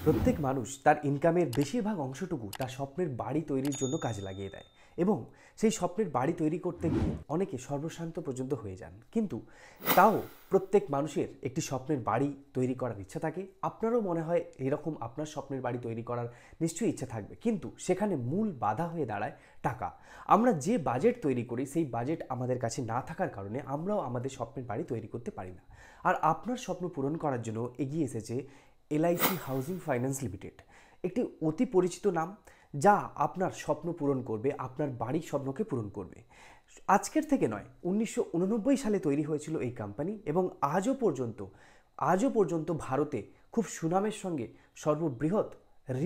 প্রত্যেক মানুষ তার ইনকামের বেশিরভাগ অংশটুকু তার স্বপ্নের বাড়ি তৈরির জন্য কাজে লাগিয়ে দেয় এবং সেই স্বপ্নের বাড়ি তৈরি করতে গিয়ে অনেকে সর্বশান্ত পর্যন্ত হয়ে যান। কিন্তু তাও প্রত্যেক মানুষের একটি স্বপ্নের বাড়ি তৈরি করার ইচ্ছা থাকে। আপনারও মনে হয় এরকম আপনার স্বপ্নের বাড়ি তৈরি করার নিশ্চয়ই ইচ্ছা থাকবে, কিন্তু সেখানে মূল বাধা হয়ে দাঁড়ায় টাকা। আমরা যে বাজেট তৈরি করি সেই বাজেট আমাদের কাছে না থাকার কারণে আমরাও আমাদের স্বপ্নের বাড়ি তৈরি করতে পারি না। আর আপনার স্বপ্ন পূরণ করার জন্য এগিয়ে এসেছে এলআইসি হাউজিং ফাইন্যান্স লিমিটেড, একটি অতি পরিচিত নাম যা আপনার স্বপ্ন পূরণ করবে, আপনার বাড়ির স্বপ্নকে পূরণ করবে। আজকের থেকে নয়, 1989 সালে তৈরি হয়েছিল এই কোম্পানি এবং আজও পর্যন্ত ভারতে খুব সুনামের সঙ্গে সর্ববৃহৎ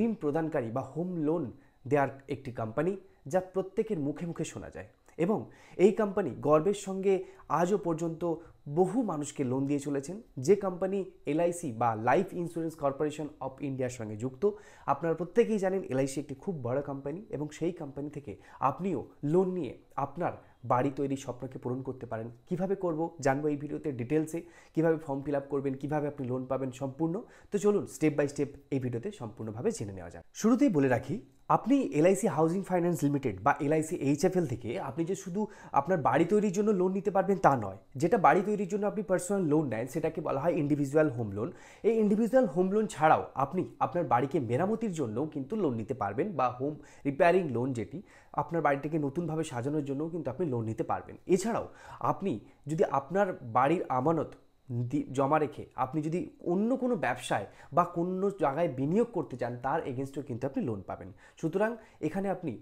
ঋণ প্রদানকারী বা হোম লোন দেওয়ার একটি কোম্পানি, যা প্রত্যেকের মুখে মুখে শোনা যায়। এবং এই কোম্পানি গর্বের সঙ্গে আজও পর্যন্ত বহু মানুষকে লোন দিয়ে চলেছেন। যে কোম্পানি এলআইসি বা লাইফ ইন্স্যুরেন্স কর্পোরেশন অফ ইন্ডিয়ার সঙ্গে যুক্ত। আপনারা প্রত্যেকেই জানেন এলআইসি একটি খুব বড় কোম্পানি এবং সেই কোম্পানি থেকে আপনিও লোন নিয়ে আপনার বাড়ি তৈরির স্বপ্নকে পূরণ করতে পারেন। কিভাবে করব জানবো এই ভিডিওতে ডিটেলসে। কিভাবে ফর্ম ফিল আপ করবেন, কিভাবে আপনি লোন পাবেন সম্পূর্ণ। তো চলুন স্টেপ বাই স্টেপ এই ভিডিওতে সম্পূর্ণভাবে জেনে নেওয়া যাক। শুরুতেই বলে রাখি, আপনি এলআইসি হাউজিং ফাইন্যান্স লিমিটেড বা এলআইসি এইচএফএল থেকে আপনি যে শুধু আপনার বাড়ি তৈরির জন্য লোন নিতে পারবেন তা নয়। যেটা বাড়ি তৈরির জন্য আপনি পার্সোনাল লোন নেন সেটাকে বলা হয় ইন্ডিভিজুয়াল হোম লোন। এই ইন্ডিভিজুয়াল হোম লোন ছাড়াও আপনি আপনার বাড়িকে মেরামতির জন্যও কিন্তু লোন নিতে পারবেন, বা হোম রিপেয়ারিং লোন, যেটি আপনার বাড়িটাকে নতুনভাবে সাজানোর জন্যও কিন্তু আপনি লোন নিতে পারবেন। এছাড়াও আপনি যদি আপনার বাড়ির আমানত জমা রেখে আপনি যদি অন্য কোনো ব্যবসায় বা কোনো জায়গায় বিনিয়োগ করতে চান, তার এগেনস্টেও কিন্তু আপনি লোন পাবেন। সুতরাং এখানে আপনি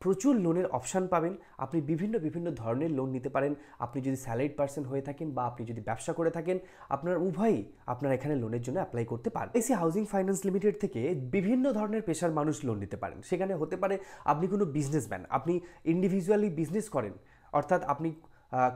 প্রচুর লোনের অপশান পাবেন। আপনি বিভিন্ন ধরনের লোন নিতে পারেন। আপনি যদি স্যালারিড পার্সন হয়ে থাকেন বা আপনি যদি ব্যবসা করে থাকেন, আপনার উভয়ই আপনারা এখানে লোনের জন্য অ্যাপ্লাই করতে পারেন। এলআইসি হাউজিং ফাইন্যান্স লিমিটেড থেকে বিভিন্ন ধরনের পেশার মানুষ লোন নিতে পারেন। সেখানে হতে পারে আপনি কোনো বিজনেসম্যান, আপনি ইন্ডিভিজুয়ালি বিজনেস করেন, অর্থাৎ আপনি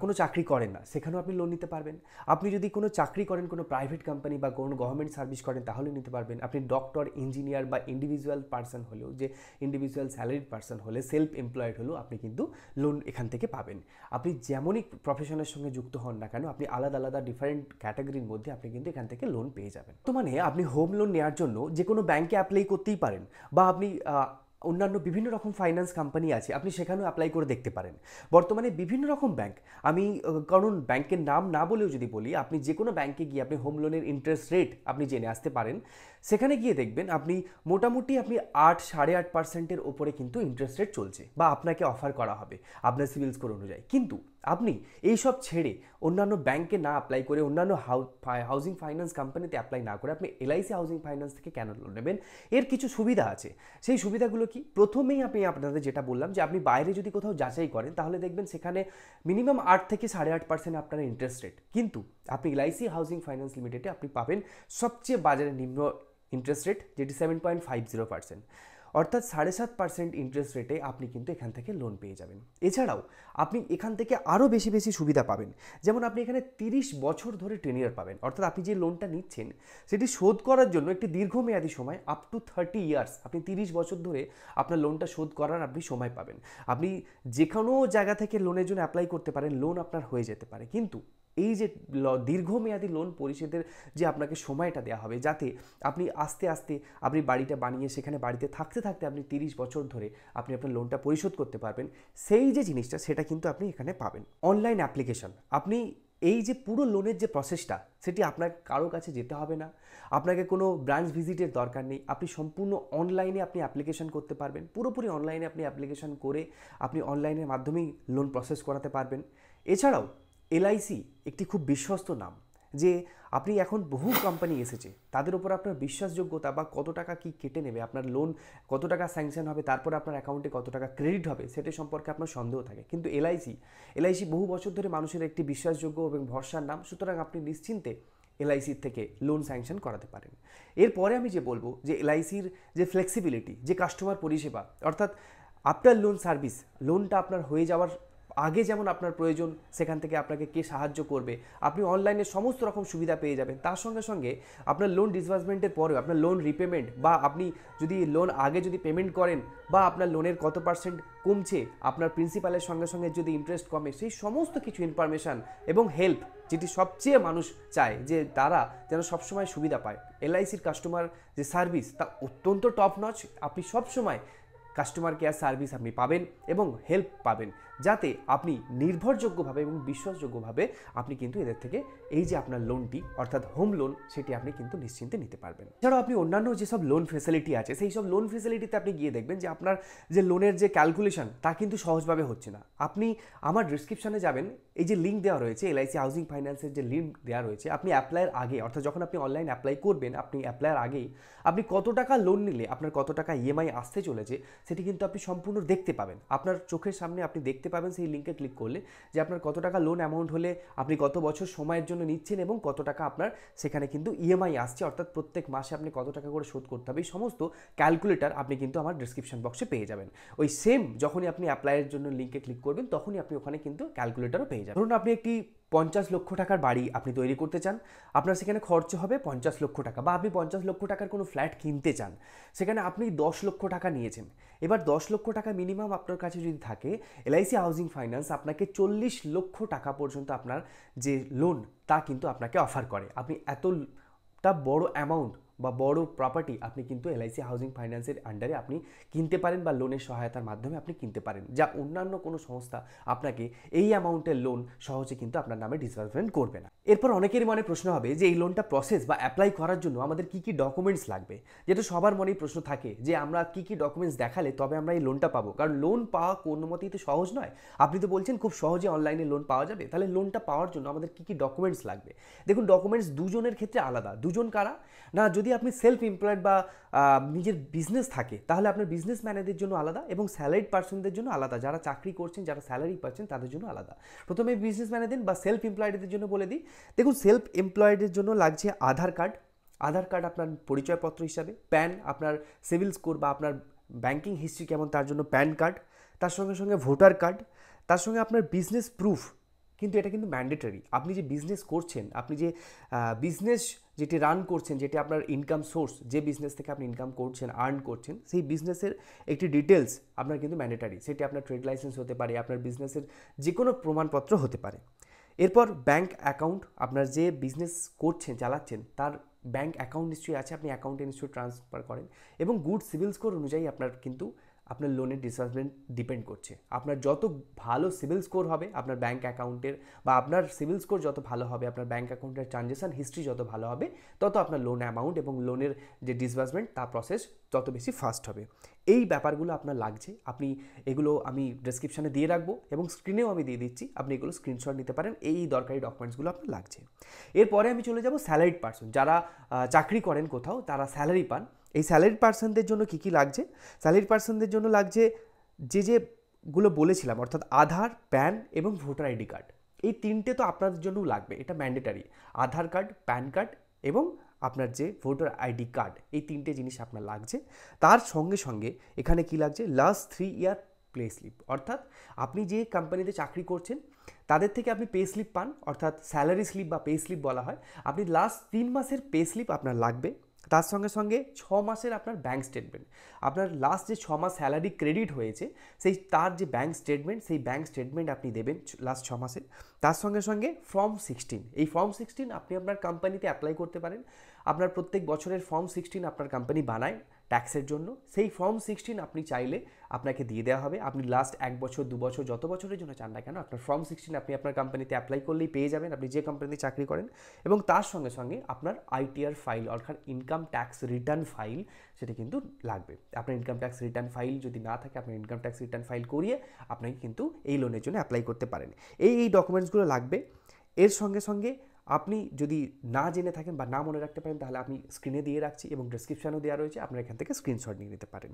কোনো চাকরি করেন না, সেখানেও আপনি লোন নিতে পারবেন। আপনি যদি কোনো চাকরি করেন, কোনো প্রাইভেট কোম্পানি বা কোনো গভর্নমেন্ট সার্ভিস করেন, তাহলেও নিতে পারবেন। আপনি ডক্টর, ইঞ্জিনিয়ার বা ইন্ডিভিজুয়াল পার্সন হলেও, যে ইন্ডিভিজুয়াল স্যালারিড পার্সন হলে, সেলফ এমপ্লয়েড হলেও আপনি কিন্তু লোন এখান থেকে পাবেন। আপনি যেমনই প্রফেশনের সঙ্গে যুক্ত হন না কেন, আপনি আলাদা আলাদা ডিফারেন্ট ক্যাটাগরির মধ্যে আপনি কিন্তু এখান থেকে লোন পেয়ে যাবেন। তো মানে আপনি হোম লোন নেওয়ার জন্য যে কোনো ব্যাংকে অ্যাপ্লাই করতেই পারেন, বা আপনি অন্যান্য বিভিন্ন রকম ফাইন্যান্স কোম্পানি আছে, আপনি সেখানেও অ্যাপ্লাই করে দেখতে পারেন। বর্তমানে বিভিন্ন রকম ব্যাংক, আমি কারণ ব্যাংকের নাম না বলেও যদি বলি, আপনি যে কোনো ব্যাংকে গিয়ে আপনি হোম লোনের ইন্টারেস্ট রেট আপনি জেনে আসতে পারেন। সেখানে গিয়ে দেখবেন আপনি মোটামুটি 8-8.5%-এর ওপরে কিন্তু ইন্টারেস্ট রেট চলছে, বা আপনাকে অফার করা হবে আপনার সিভিল স্কোর অনুযায়ী। কিন্তু আপনি এইসব ছেড়ে অন্যান্য ব্যাংকে না অ্যাপ্লাই করে, অন্যান্য হাউজিং ফাইন্যান্স কোম্পানিতে অ্যাপ্লাই না করে আপনি এলআইসি হাউজিং ফাইন্যান্স থেকে কেন লোন নেবেন? এর কিছু সুবিধা আছে। সেই সুবিধাগুলো কি? প্রথমেই আমি আপনাদের যেটা বললাম, যে আপনি বাইরে যদি কোথাও যাচাই করেন, তাহলে দেখবেন সেখানে মিনিমাম 8 থেকে 8.5% আপনার ইন্টারেস্ট রেট। কিন্তু আপনি এলআইসি হাউজিং ফাইন্যান্স লিমিটেডে আপনি পাবেন সবচেয়ে বাজারে নিম্ন ইন্টারেস্ট রেট, যেটি 7.50%, অর্থাৎ 7.5% ইন্টারেস্ট রেটে আপনি কিন্তু এখান থেকে লোন পেয়ে যাবেন। এছাড়াও আপনি এখান থেকে আরও বেশি সুবিধা পাবেন। যেমন আপনি এখানে 30 বছর ধরে টেনিয়ার পাবেন, অর্থাৎ আপনি যে লোনটা নিচ্ছেন সেটি শোধ করার জন্য একটি দীর্ঘমেয়াদী সময়, আপ টু 30 ইয়ার্স, আপনি 30 বছর ধরে আপনার লোনটা শোধ করার আপনি সময় পাবেন। আপনি যে কোনো জায়গা থেকে লোনের জন্য অ্যাপ্লাই করতে পারেন, লোন আপনার হয়ে যেতে পারে। কিন্তু এই যে দীর্ঘমেয়াদী লোন পরিশোধের যে আপনাকে সময়টা দেওয়া হবে, যাতে আপনি আস্তে আস্তে আপনি বাড়িটা বানিয়ে সেখানে বাড়িতে থাকতে থাকতে আপনি 30 বছর ধরে আপনি আপনার লোনটা পরিশোধ করতে পারবেন, সেই যে জিনিসটা সেটা কিন্তু আপনি এখানে পাবেন। অনলাইন অ্যাপ্লিকেশন, আপনি এই যে পুরো লোনের যে প্রসেসটা, সেটি আপনার কারো কাছে যেতে হবে না, আপনাকে কোনো ব্রাঞ্চ ভিজিটের দরকার নেই। আপনি সম্পূর্ণ অনলাইনে আপনি অ্যাপ্লিকেশন করতে পারবেন। পুরোপুরি অনলাইনে আপনি অ্যাপ্লিকেশন করে আপনি অনলাইনের মাধ্যমেই লোন প্রসেস করাতে পারবেন। এছাড়াও এলআইসি একটি খুব বিশ্বস্ত নাম, যে আপনি এখন বহু কোম্পানি এসেছে, তাদের উপর আপনার বিশ্বাসযোগ্যতা বা কত টাকা কি কেটে নেবে, আপনার লোন কত টাকা স্যাংশন হবে, তারপর আপনার অ্যাকাউন্টে কত টাকা ক্রেডিট হবে, সেটা সম্পর্কে আপনার সন্দেহ থাকে। কিন্তু এলআইসি বহু বছর ধরে মানুষের একটি বিশ্বাসযোগ্য এবং ভরসার নাম। সুতরাং আপনি নিশ্চিন্তে এলআইসির থেকে লোন স্যাংশন করাতে পারেন। এরপরে আমি যে বলবো, যে এলআইসির যে ফ্লেক্সিবিলিটি, যে কাস্টমার পরিষেবা, অর্থাৎ আফটার লোন সার্ভিস, লোনটা আপনার হয়ে যাওয়ার আগে যেমন আপনার প্রয়োজন সেখান থেকে আপনাকে কে সাহায্য করবে, আপনি অনলাইনে সমস্ত রকম সুবিধা পেয়ে যাবেন। তার সঙ্গে সঙ্গে আপনার লোন ডিসবার্সমেন্টের পরেও আপনার লোন রিপেমেন্ট বা আপনি যদি লোন আগে যদি পেমেন্ট করেন বা আপনার লোনের কত পার্সেন্ট কমছে, আপনার প্রিন্সিপালের সঙ্গে সঙ্গে যদি ইন্টারেস্ট কমে, সেই সমস্ত কিছু ইনফরমেশান এবং হেল্প যেটি সবচেয়ে মানুষ চায় যে তারা যেন সবসময় সুবিধা পায়। এলআইসির কাস্টমার যে সার্ভিস তা অত্যন্ত টপ নচ। আপনি সবসময় কাস্টমার কেয়ার সার্ভিস আপনি পাবেন এবং হেল্প পাবেন, যাতে আপনি নির্ভরযোগ্যভাবে এবং বিশ্বাসযোগ্যভাবে আপনি কিন্তু এদের থেকে এই যে আপনার লোনটি অর্থাৎ হোম লোন সেটি আপনি কিন্তু নিশ্চিন্তে নিতে পারবেন। এছাড়াও আপনি অন্যান্য যেসব লোন ফেসিলিটি আছে সেই সব লোন ফেসিলিটিতে আপনি গিয়ে দেখবেন যে আপনার যে লোনের যে ক্যালকুলেশন তা কিন্তু সহজভাবে হচ্ছে না। আপনি আমার ডিসক্রিপশনে যাবেন, এই যে লিঙ্ক দেওয়া রয়েছে এলআইসি হাউজিং ফাইন্যান্সের যে লিঙ্ক দেওয়া রয়েছে, আপনি অ্যাপ্লাইয়ের আগে অর্থাৎ যখন আপনি অনলাইন অ্যাপ্লাই করবেন, আপনি অ্যাপ্লাইয়ের আগেই আপনি কত টাকা লোন নিলে আপনার কত টাকা ইএমআই আসতে চলেছে সেটি কিন্তু আপনি সম্পূর্ণ দেখতে পাবেন। আপনার চোখের সামনে আপনি দেখতে পাবেন সেই লিঙ্কে ক্লিক করলে যে আপনার কত টাকা লোন অ্যামাউন্ট হলে আপনি কত বছর সময়ের জন্য নিচ্ছেন এবং কত টাকা আপনার সেখানে কিন্তু ইএমআই আসছে, অর্থাৎ প্রত্যেক মাসে আপনি কত টাকা করে শোধ করতে হবে, এই সমস্ত ক্যালকুলেটর আপনি কিন্তু আমার ডিসক্রিপশন বক্সে পেয়ে যাবেন। ওই সেম যখনই আপনি অ্যাপ্লাইয়ের জন্য লিঙ্কে ক্লিক করবেন তখনই আপনি ওখানে কিন্তু ক্যালকুলেটরও পেয়ে যাবেন। ধরুন আপনি একটি 50 লক্ষ টাকার বাড়ি আপনি তৈরি করতে চান, আপনার সেখানে খরচ হবে 50 লক্ষ টাকা, বা আপনি 50 লক্ষ টাকার কোনো ফ্ল্যাট কিনতে চান, সেখানে আপনি 10 লক্ষ টাকা নিয়েছেন। এবার 10 লক্ষ টাকা মিনিমাম আপনার কাছে যদি থাকে, এলআইসি হাউজিং ফাইন্যান্স আপনাকে 40 লক্ষ টাকা পর্যন্ত আপনার যে লোন তা কিন্তু আপনাকে অফার করে। আপনি এতটা বড় অ্যামাউন্ট বা বড় প্রপার্টি আপনি কিন্তু এলআইসি হাউজিং ফাইন্যান্সের আন্ডারে আপনি কিনতে পারেন বা লোনের সহায়তার মাধ্যমে আপনি কিনতে পারেন, যা অন্যান্য কোনো সংস্থা আপনাকে এই অ্যামাউন্টের লোন সহজে কিন্তু আপনার নামে ডিসবার্সমেন্ট করবে না। এরপর অনেকেরই মনে প্রশ্ন হবে যে এই লোনটা প্রসেস বা অ্যাপ্লাই করার জন্য আমাদের কী কী ডকুমেন্টস লাগবে, যেটা সবার মনেই প্রশ্ন থাকে যে আমরা কী কী ডকুমেন্টস দেখালে তবে আমরা এই লোনটা পাবো। কারণ লোন পাওয়া কোনো মতেই তো সহজ নয়। আপনি তো বলছেন খুব সহজে অনলাইনে লোন পাওয়া যাবে, তাহলে লোনটা পাওয়ার জন্য আমাদের কী কী ডকুমেন্টস লাগবে। দেখুন, ডকুমেন্টস দুজনের ক্ষেত্রে আলাদা। দুজন কারা না, যদি আপনি সেলফ এমপ্লয়েড বা নিজের বিজনেস থাকে তাহলে আপনার বিজনেসম্যানেদের জন্য আলাদা এবং স্যালারিড পার্সনদের জন্য আলাদা। যারা চাকরি করছেন, যারা স্যালারি পাচ্ছেন তাদের জন্য আলাদা। প্রথমে বিজনেসম্যানেদের বা সেলফ এমপ্লয়েডদের জন্য বলে দিই। দেখুন, সেলফ এমপ্লয়েডের জন্য লাগছে আধার কার্ড। আধার কার্ড আপনার পরিচয়পত্র হিসাবে, প্যান, আপনার সিভিল স্কোর বা আপনার ব্যাংকিং হিস্ট্রি কেমন তার জন্য প্যান কার্ড, তার সঙ্গে সঙ্গে ভোটার কার্ড, তার সঙ্গে আপনার বিজনেস প্রুফ। কিন্তু এটা কিন্তু ম্যান্ডেটরি। আপনি যে বিজনেস করছেন, আপনি যে বিজনেস যেটি রান করছেন, যেটি আপনার ইনকাম সোর্স, যে বিজনেস থেকে আপনি ইনকাম করছেন, আর্ন করছেন, সেই বিজনেসের একটি ডিটেলস আপনার কিন্তু ম্যান্ডেটরি। সেটি আপনার ট্রেড লাইসেন্স হতে পারে, আপনার বিজনেসের যে কোনো প্রমাণপত্র হতে পারে। এরপর ব্যাংক অ্যাকাউন্ট, আপনার যে বিজনেস করছেন, চালাচ্ছেন, তার ব্যাংক অ্যাকাউন্ট নিশ্চয়ই আছে, আপনি অ্যাকাউন্টে নিশ্চয়ই ট্রান্সফার করেন, এবং গুড সিভিল স্কোর অনুযায়ী আপনার কিন্তু আপনার লোনের ডিসবার্সমেন্ট ডিপেন্ড করছে। আপনার যত ভালো সিভিল স্কোর হবে আপনার ব্যাংক অ্যাকাউন্টের, বা আপনার সিভিল স্কোর যত ভালো হবে, আপনার ব্যাংক অ্যাকাউন্টের ট্রানজ্যাকশন হিস্ট্রি যত ভালো হবে, তত আপনার লোন অ্যামাউন্ট এবং লোনের যে ডিসবার্সমেন্ট তা প্রসেস তত বেশি ফাস্ট হবে। এই ব্যাপারগুলো আপনার লাগছে। আপনি এগুলো আমি ডেসক্রিপশানে দিয়ে রাখবো এবং স্ক্রিনেও আমি দিয়ে দিচ্ছি, আপনি এগুলো স্ক্রিনশট নিতে পারেন। এই দরকারি ডকুমেন্টসগুলো আপনার লাগছে। এরপরে আমি চলে যাব স্যালারিড পার্সন, যারা চাকরি করেন কোথাও, তারা স্যালারি পান। এই স্যালারি পার্সনদের জন্য কী কী লাগছে? স্যালারি পার্সনদের জন্য লাগছে যেগুলো বলেছিলাম, অর্থাৎ আধার, প্যান এবং ভোটার আইডি কার্ড। এই তিনটে তো আপনাদের জন্যও লাগবে, এটা ম্যান্ডেটারি। আধার কার্ড, প্যান কার্ড এবং আপনার যে ভোটার আইডি কার্ড, এই তিনটে জিনিস আপনার লাগছে। তার সঙ্গে সঙ্গে এখানে কি লাগছে, লাস্ট 3 ইয়ার পে স্লিপ। অর্থাৎ আপনি যে কোম্পানিতে চাকরি করছেন তাদের থেকে আপনি পে স্লিপ পান, অর্থাৎ স্যালারি স্লিপ বা পে স্লিপ বলা হয়। আপনি লাস্ট 3 মাসের পে স্লিপ আপনার লাগবে। তার সঙ্গে সঙ্গে 6 মাসের আপনার ব্যাঙ্ক স্টেটমেন্ট, আপনার লাস্ট যে 6 মাস স্যালারি ক্রেডিট হয়েছে সেই তার যে ব্যাঙ্ক স্টেটমেন্ট, সেই ব্যাঙ্ক স্টেটমেন্ট আপনি দেবেন লাস্ট 6 মাসে। তার সঙ্গে সঙ্গে ফর্ম 16, এই ফর্ম 16 আপনি আপনার কোম্পানিতে অ্যাপ্লাই করতে পারেন। আপনার প্রত্যেক বছরের ফর্ম 16 আপনার কোম্পানি বানায় ট্যাক্সের জন্য। সেই ফর্ম 16 আপনি চাইলে আপনাকে দিয়ে দেওয়া হবে। আপনি লাস্ট 1 বছর, 2 বছর, যত বছরের জন্য চান না কেন, আপনার ফর্ম 16 আপনি আপনার কোম্পানিতে অ্যাপ্লাই করলেই পেয়ে যাবেন, আপনি যে কোম্পানিতে চাকরি করেন। এবং তার সঙ্গে সঙ্গে আপনার আইটিআর ফাইল, অর্থাৎ ইনকাম ট্যাক্স রিটার্ন ফাইল, সেটা কিন্তু লাগবে। আপনার ইনকাম ট্যাক্স রিটার্ন ফাইল যদি না থাকে, আপনার ইনকাম ট্যাক্স রিটার্ন ফাইল করিয়ে আপনাকে কিন্তু এই লোনের জন্য অ্যাপ্লাই করতে পারেন। এই ডকুমেন্টসগুলো লাগবে। এর সঙ্গে সঙ্গে আপনি যদি না জেনে থাকেন বা না মনে রাখতে পারেন তাহলে আমি স্ক্রিনে দিয়ে রাখছি এবং ডেসক্রিপশানেও দেওয়া রয়েছে, আপনারা এখান থেকে স্ক্রিনশট নিয়ে নিতে পারেন।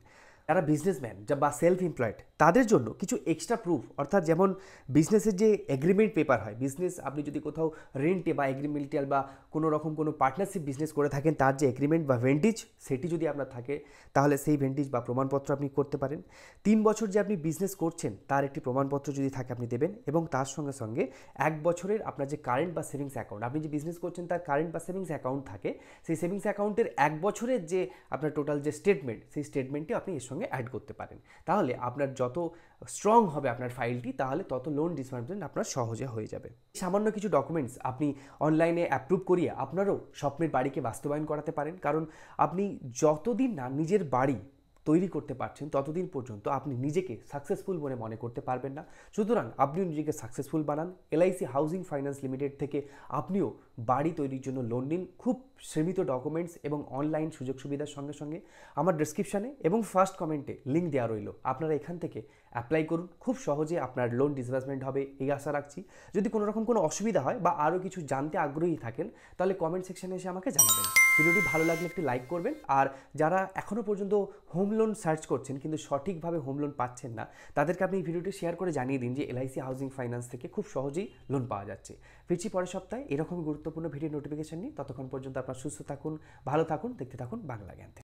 যারা বিজনেসম্যান বা সেলফ এমপ্লয়েড তাদের জন্য কিছু এক্সট্রা প্রুফ, অর্থাৎ যেমন বিজনেসের যে এগ্রিমেন্ট পেপার হয়, বিজনেস আপনি যদি কোথাও রেন্টে বা এগ্রিমেন্টাল বা কোনো রকম কোনো পার্টনারশিপ বিজনেস করে থাকেন, তার যে এগ্রিমেন্ট বা ভেন্টিজ সেটি যদি আপনার থাকে তাহলে সেই ভেন্টিজ বা প্রমাণপত্র আপনি করতে পারেন। 3 বছর যে আপনি বিজনেস করছেন তার একটি প্রমাণপত্র যদি থাকে আপনি দেবেন, এবং তার সঙ্গে সঙ্গে 1 বছরের আপনার যে কারেন্ট বা সেভিংস অ্যাকাউন্ট, আপনি যে বিজনেস করছেন তার কারেন্ট বা সেভিংস অ্যাকাউন্ট থাকে, সেই সেভিংস অ্যাকাউন্টের 1 বছরের যে আপনার টোটাল যে স্টেটমেন্ট, সেই স্টেটমেন্টটি আপনি এর সঙ্গে অ্যাড করতে পারেন। তাহলে আপনার যত স্ট্রং হবে আপনার ফাইলটি, তাহলে তত লোন ডিসবার্সমেন্ট আপনার সহজে হয়ে যাবে। সামান্য কিছু ডকুমেন্টস আপনি অনলাইনে অ্যাপ্রুভ করিয়ে আপনারও স্বপ্নের বাড়িকে বাস্তবায়ন করাতে পারেন, কারণ আপনি যতদিন না নিজের বাড়ি তৈরি করতে পারছেন ততদিন পর্যন্ত আপনি নিজেকে সাকসেসফুল বলে মনে করতে পারবেন না। সুতরাং আপনিও নিজেকে সাকসেসফুল বানান। এলআইসি হাউজিং ফাইন্যান্স লিমিটেড থেকে আপনিও বাড়ি তৈরির জন্য লোন নিন, খুব সীমিত ডকুমেন্টস এবং অনলাইন সুযোগ সুবিধার সঙ্গে সঙ্গে। আমার ডেসক্রিপশানে এবং ফার্স্ট কমেন্টে লিঙ্ক দেওয়া রইল, আপনারা এখান থেকে অ্যাপ্লাই করুন, খুব সহজে আপনার লোন ডিসবার্সমেন্ট হবে এই আশা রাখছি। যদি কোনো রকম কোনো অসুবিধা হয় বা আরও কিছু জানতে আগ্রহী থাকেন তাহলে কমেন্ট সেকশানে এসে আমাকে জানাবেন। ভিডিওটি ভালো লাগলে একটি লাইক করবেন, আর যারা এখনও পর্যন্ত হোম লোন সার্চ করছেন কিন্তু সঠিকভাবে হোম লোন পাচ্ছেন না, তাদেরকে আপনি এই ভিডিওটি শেয়ার করে জানিয়ে দিন যে এলআইসি হাউজিং ফাইন্যান্স থেকে খুব সহজেই লোন পাওয়া যাচ্ছে। ফিরছি পরের সপ্তাহে এরকম গুরুত্বপূর্ণ ভিডিও নোটিফিকেশন নিয়ে। ততক্ষণ পর্যন্ত আপনার সুস্থ থাকুন, ভালো থাকুন, দেখতে থাকুন বাংলা জ্ঞান।